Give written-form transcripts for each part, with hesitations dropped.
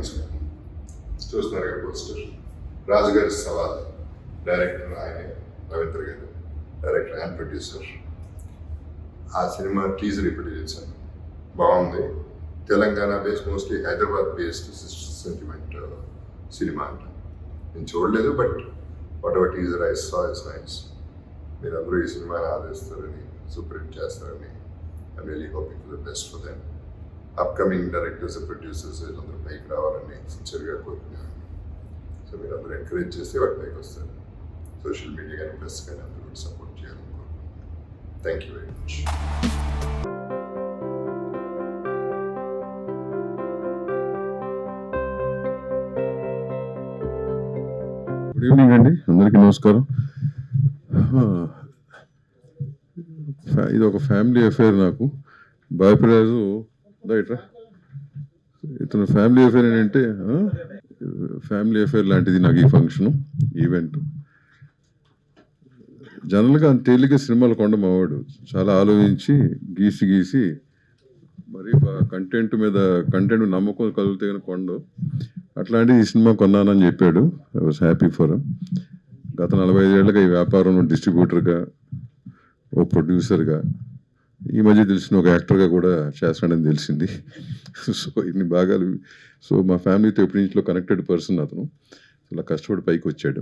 మంచి చూస్తున్నారు కదా పోస్టర్. రాజుగారి సవాల్, డైరెక్టర్ ఆయనే, రవీంద్ర గారు డైరెక్టర్ అండ్ ప్రొడ్యూసర్. ఆ సినిమా టీజర్ ఇప్పుడు చేశాను, బాగుంది. Telangana based, mostly Hyderabad based sister sentiment cinema అంట. నేను చూడలేదు, but what ever teaser I saw is nice. మీరందరూ ఈ సినిమాని ఆదరిస్తారని, సూపర్ హిట్ చేస్తారని I'm really hoping for the best for them. Upcoming directors, producers వీళ్ళందరూ పైకి రావాలని సిన్సియర్గా కోరుకున్నాను. సో మీరు అందరూ ఎంకరేజ్ చేస్తే వాటి పైకి వస్తారు. సోషల్ మీడియా కానీ ప్రెస్ కానీ అందరూ కూడా సపోర్ట్ చేయాలని కోరుకుంటున్నాను. Thank you very much. Good evening అండి, అందరికీ నమస్కారం. ఇది ఒక ఫ్యామిలీ అఫేర్. నాకు బాపిరాజు ఇట్రా, ఇతను ఫ్యామిలీ అఫేర్ ఏంటంటే ఫ్యామిలీ అఫేర్ లాంటిది నాకు ఈ ఫంక్షను, ఈవెంట్. జనరల్గా అంత తేలిక సినిమాలు కొండ మావాడు చాలా ఆలోచించి గీసి మరి కంటెంట్ నమ్మకం కలుగుతే కానీ కొండ. అట్లాంటి ఈ సినిమా కొన్నానని చెప్పాడు. I was happy for him. గత 45 ఏళ్ళగా ఈ వ్యాపారంలో డిస్ట్రిబ్యూటర్గా, ఓ ప్రొడ్యూసర్గా, ఈ మధ్య తెలిసిన ఒక యాక్టర్గా కూడా చేస్తాడని తెలిసింది. సో ఇన్ని భాగాలు. సో మా ఫ్యామిలీతో ఎప్పటి నుంచో కనెక్టెడ్ పర్సన్ అతను. అలా కష్టపడి పైకి వచ్చాడు.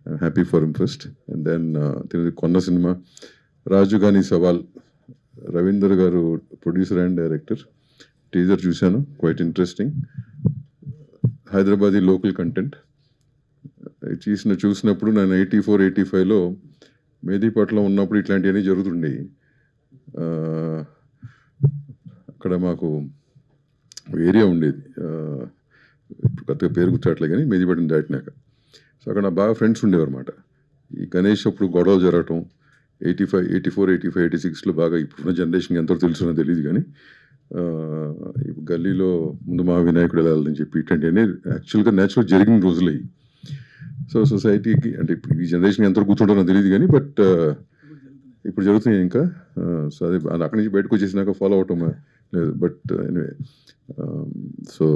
I'm happy for him first. And then కొన్న సినిమా రాజు గాని సవాల్, రవీందర్ గారు ప్రొడ్యూసర్ అండ్ డైరెక్టర్. టీజర్ చూశాను, quite interesting. Hyderabadi local content చూసినప్పుడు నేను 84-85లో మేదీపట్నం ఉన్నప్పుడు ఇట్లాంటివన్నీ జరుగుతుండేవి. అక్కడ మాకు ఏరియా ఉండేది, ఇప్పుడు కొత్తగా పేరు గుర్తుట్లే కానీ మేదీపట్నం దాటినాక. సో అక్కడ నా బాగా ఫ్రెండ్స్ ఉండేవారు అన్నమాట. ఈ గణేష్ అప్పుడు గొడవలు జరగటం 84-86లో బాగా. ఇప్పుడున్న జనరేషన్కి ఎంతో తెలుసునో తెలియదు కానీ గల్లీలో ముందు మా వినాయకుడు వెళ్ళాలని చెప్పి ఇట్లాంటివన్నీ యాక్చువల్గా న్యాచురల్ జరిగిన రోజులు అయ్యి. సో సొసైటీకి అంటే ఇప్పుడు ఈ జనరేషన్ ఎంత గుర్తుంటారో తెలియదు కానీ, బట్ ఇప్పుడు జరుగుతున్నాయి ఇంకా. సో అదే అక్కడి నుంచి బయటకు వచ్చేసినాక ఫాలో అవటం లేదు. బట్ ఎనివే, సో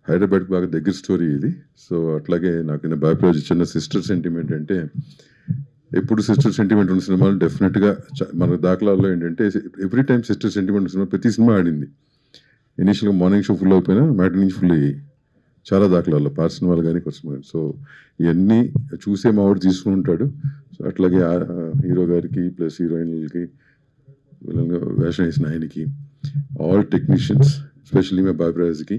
హైదరాబాద్కి బాగా దగ్గర స్టోరీ ఇది. సో అట్లాగే నాకు బాపిరాజు చిన్న సిస్టర్ సెంటిమెంట్ అంటే, ఎప్పుడు సిస్టర్ సెంటిమెంట్ ఉన్న సినిమాలు డెఫినెట్గా మన దాఖలాల్లో ఏంటంటే every time sister sentiment cinema ప్రతి సినిమా ఆడింది. ఇనీషియల్గా మార్నింగ్ షో ఫుల్ అయిపోయినా మ్యాటి నుంచి ఫుల్ అయ్యి చాలా దాఖలాల్లో పార్ సినిమాలు కానీ కొత్త సినిమాలు. సో ఇవన్నీ చూసే మావాడు తీసుకుని ఉంటాడు. సో అట్లాగే హీరో గారికి ప్లస్ హీరోయిన్లకి వేషం వేసిన ఆయనకి, ఆల్ టెక్నీషియన్స్, ఎస్పెషల్లీ మా బాపిరాజుకి